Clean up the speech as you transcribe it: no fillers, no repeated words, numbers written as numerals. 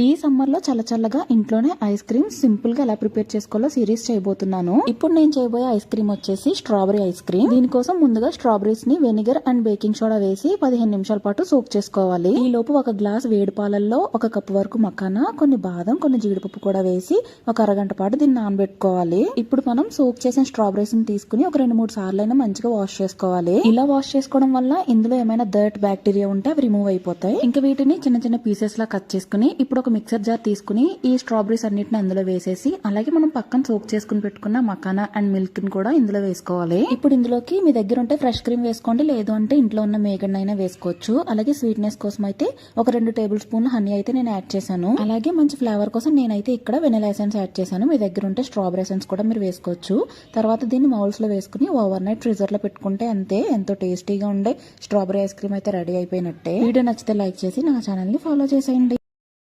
ఈ సమ్మర్ లో చల్లగా ఇంట్లోనే ఐస్ క్రీమ్ సింపుల్ గా ఎలా ప్రిపేర్ చేసుకోవాలో సిరీస్ చేయబోతున్నాను. ఇప్పుడు నేను చేయబోయే ఐస్ క్రీమ్ వచ్చేసి స్ట్రాబెరీ ఐస్ క్రీమ్. దీనికోసం ముందుగా స్ట్రాబెరీస్ ని వెనిగర్ అండ్ బేకింగ్ సోడా వేసి 15 నిమిషాల పాటు సోక్ చేసుకోవాలి. ఈ లోపు ఒక గ్లాస్ వేడి పాలల్లో 1 కప్పు వరకు మకానా, కొన్ని బాదం, కొన్ని జీడిపప్పు కూడా వేసి ఒక అరగంట పాటు దీన్ని నానబెట్టుకోవాలి. ఇప్పుడు మనం సోక్ చేసిన స్ట్రాబెరీస్ ని తీసుకుని ఒక 2-3 సార్లు అయినా మంచిగా వాష్ చేసుకోవాలి. ఇలా వాష్ చేసుకోవడం వల్ల ఇందులో ఏమైనా డర్ట్ బ్యాక్టీరియా ఉంటే అవి రిమూవ్ అయిపోతాయి. ఇంకా వీటిని చిన్న పీసెస్ లా కట్ చేసుకుని ఇప్పుడు ఒక మిక్సర్ జార్ తీసుకుని ఈ స్ట్రాబెరీస్ అన్నిటిని అందులో వేసేసి అలాగే మనం పక్కన సోక్ చేసుకుని పెట్టుకున్న మకానా అండ్ మిల్క్ ని కూడా ఇందులో వేసుకోవాలి. ఇప్పుడు ఇందులోకి మీ దగ్గర ఉంటే ఫ్రెష్ క్రీమ్ వేసుకోండి, లేదు అంటే ఇంట్లో ఉన్న మేగడ్ అయినా వేసుకోవచ్చు. అలాగే స్వీట్నెస్ కోసం అయితే ఒక 2 టేబుల్ స్పూన్ల హనీ అయితే నేను యాడ్ చేశాను. అలాగే మంచి ఫ్లేవర్ కోసం నేనైతే ఇక్కడ వెనిలా ఎసెన్స్ యాడ్ చేశాను. మీ దగ్గర ఉంటే స్ట్రాబెరీ ఎసెన్స్ కూడా మీరు వేసుకోవచ్చు. తర్వాత దీన్ని మౌల్స్ లో వేసుకుని ఓవర్ నైట్ ఫ్రీజర్ లో పెట్టుకుంటే అంతే, ఎంతో టేస్టీగా ఉండే స్ట్రాబెరీ ఐస్ క్రీమ్ అయితే రెడీ అయిపోయినట్టే. వీడియో నచ్చితే లైక్ చేసి నా ఛానల్ ని ఫాలో చేసేయండి.